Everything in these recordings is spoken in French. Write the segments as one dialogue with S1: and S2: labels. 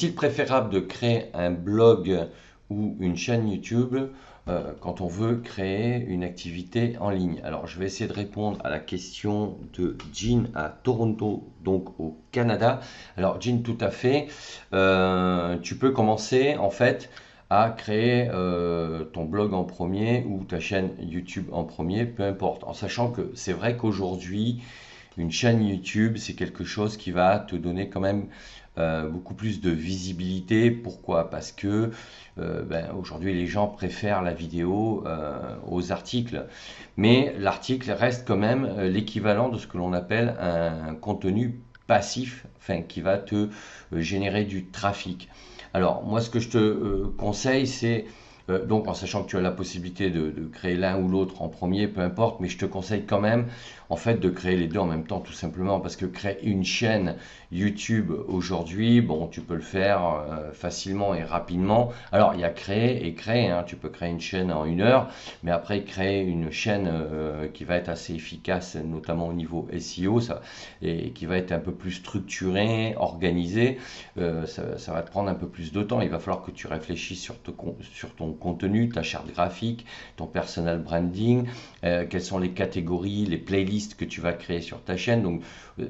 S1: Est-il préférable de créer un blog ou une chaîne YouTube quand on veut créer une activité en ligne? Alors, je vais essayer de répondre à la question de Jean à Toronto, donc au Canada. Alors, Jean, tout à fait. Tu peux commencer en fait à créer ton blog en premier ou ta chaîne YouTube en premier, peu importe. En sachant que c'est vrai qu'aujourd'hui, une chaîne YouTube, c'est quelque chose qui va te donner quand même beaucoup plus de visibilité. Pourquoi? Parce que aujourd'hui, les gens préfèrent la vidéo aux articles. Mais l'article reste quand même l'équivalent de ce que l'on appelle un contenu passif, enfin, qui va te générer du trafic. Alors, moi, ce que je te conseille, c'est donc en sachant que tu as la possibilité de créer l'un ou l'autre en premier, peu importe, mais je te conseille quand même en fait de créer les deux en même temps, tout simplement parce que créer une chaîne YouTube aujourd'hui, bon, tu peux le faire facilement et rapidement. Alors, il y a créer et créer, hein. Tu peux créer une chaîne en 1 heure, mais après créer une chaîne qui va être assez efficace, notamment au niveau SEO, ça, et qui va être un peu plus structurée, organisée, ça va te prendre un peu plus de temps. Il va falloir que tu réfléchisses sur ton contenu, ta charte graphique, ton personal branding, quelles sont les catégories, les playlists que tu vas créer sur ta chaîne. Donc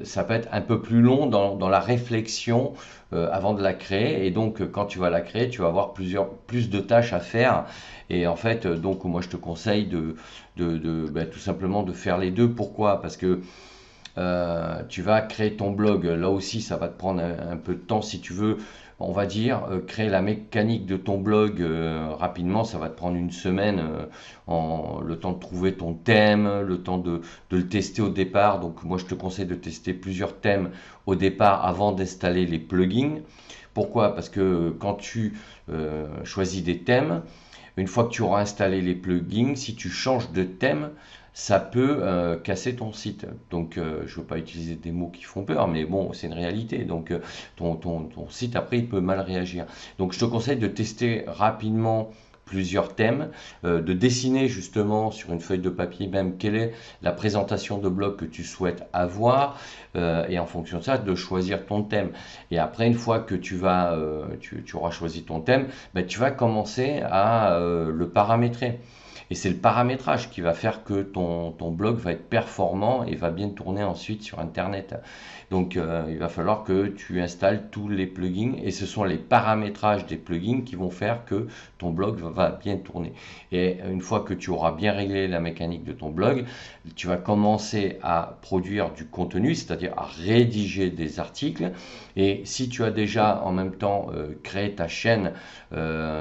S1: ça peut être un peu plus long dans la réflexion avant de la créer. Et donc quand tu vas la créer, tu vas avoir plus de tâches à faire. Et en fait, donc moi je te conseille tout simplement de faire les deux. Pourquoi? Parce que tu vas créer ton blog. Là aussi, ça va te prendre un peu de temps si tu veux. On va dire, créer la mécanique de ton blog rapidement, ça va te prendre 1 semaine, le temps de trouver ton thème, le temps de le tester au départ. Donc moi je te conseille de tester plusieurs thèmes au départ avant d'installer les plugins. Pourquoi? Parce que quand tu choisis des thèmes, une fois que tu auras installé les plugins, si tu changes de thème, ça peut casser ton site. Donc, je ne veux pas utiliser des mots qui font peur, mais bon, c'est une réalité. Donc, ton site, après, il peut mal réagir. Donc, je te conseille de tester rapidement plusieurs thèmes, de dessiner justement sur une feuille de papier même quelle est la présentation de blog que tu souhaites avoir, et en fonction de ça, de choisir ton thème. Et après, une fois que tu auras choisi ton thème, ben, tu vas commencer à le paramétrer. Et c'est le paramétrage qui va faire que ton blog va être performant et va bien tourner ensuite sur Internet. Donc il va falloir que tu installes tous les plugins et ce sont les paramétrages des plugins qui vont faire que ton blog va bien tourner. Et une fois que tu auras bien réglé la mécanique de ton blog, tu vas commencer à produire du contenu, c'est-à-dire à rédiger des articles. Et si tu as déjà en même temps créé ta chaîne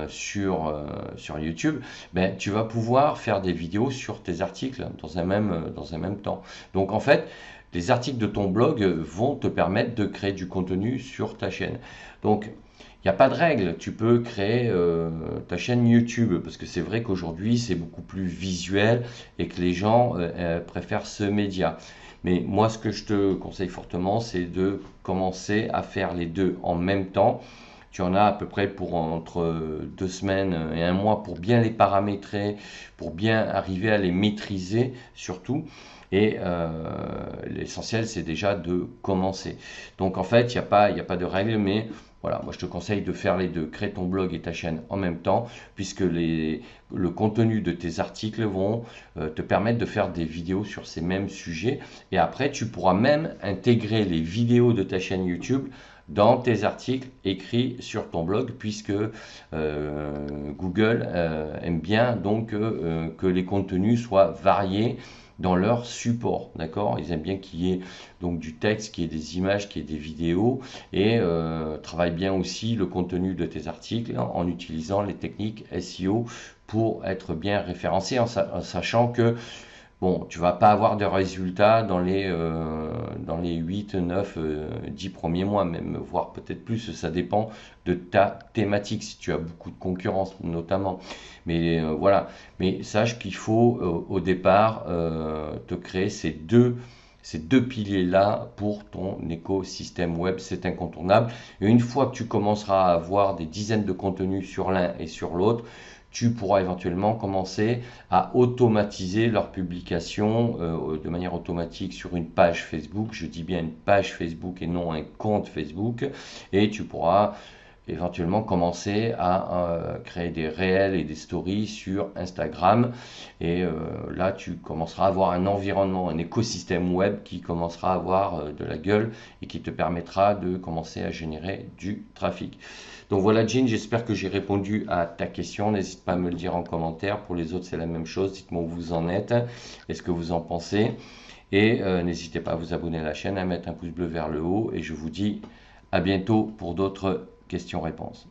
S1: sur YouTube, ben, tu vas pouvoir faire des vidéos sur tes articles dans un même temps. Donc en fait, les articles de ton blog vont te permettre de créer du contenu sur ta chaîne. Donc, il n'y a pas de règle, tu peux créer ta chaîne YouTube, parce que c'est vrai qu'aujourd'hui c'est beaucoup plus visuel et que les gens préfèrent ce média. Mais moi ce que je te conseille fortement, c'est de commencer à faire les deux en même temps. Tu en as à peu près pour entre 2 semaines et un mois pour bien les paramétrer, pour bien arriver à les maîtriser surtout. Et l'essentiel, c'est déjà de commencer. Donc en fait, il y a pas de règle, mais voilà, moi je te conseille de faire les deux, créer ton blog et ta chaîne en même temps, puisque le contenu de tes articles vont te permettre de faire des vidéos sur ces mêmes sujets. Et après, tu pourras même intégrer les vidéos de ta chaîne YouTube dans tes articles écrits sur ton blog, puisque Google aime bien donc que les contenus soient variés dans leur support, d'accord? Ils aiment bien qu'il y ait donc du texte, qu'il y ait des images, qu'il y ait des vidéos, et travaille bien aussi le contenu de tes articles en utilisant les techniques SEO pour être bien référencé, en sachant que bon, tu vas pas avoir de résultats dans les 8, 9, 10 premiers mois, même, voire peut-être plus, ça dépend de ta thématique, si tu as beaucoup de concurrence notamment. Mais voilà, mais sache qu'il faut au départ te créer ces deux piliers-là pour ton écosystème web, c'est incontournable. Et une fois que tu commenceras à avoir des dizaines de contenus sur l'un et sur l'autre, tu pourras éventuellement commencer à automatiser leur publication de manière automatique sur une page Facebook. Je dis bien une page Facebook et non un compte Facebook. Et tu pourras éventuellement commencer à créer des réels et des stories sur Instagram. Et là, tu commenceras à avoir un environnement, un écosystème web qui commencera à avoir de la gueule et qui te permettra de commencer à générer du trafic. Donc voilà, Jean, j'espère que j'ai répondu à ta question. N'hésite pas à me le dire en commentaire. Pour les autres, c'est la même chose. Dites-moi où vous en êtes et ce que vous en pensez. Et n'hésitez pas à vous abonner à la chaîne, à mettre un pouce bleu vers le haut. Et je vous dis à bientôt pour d'autres questions-réponses.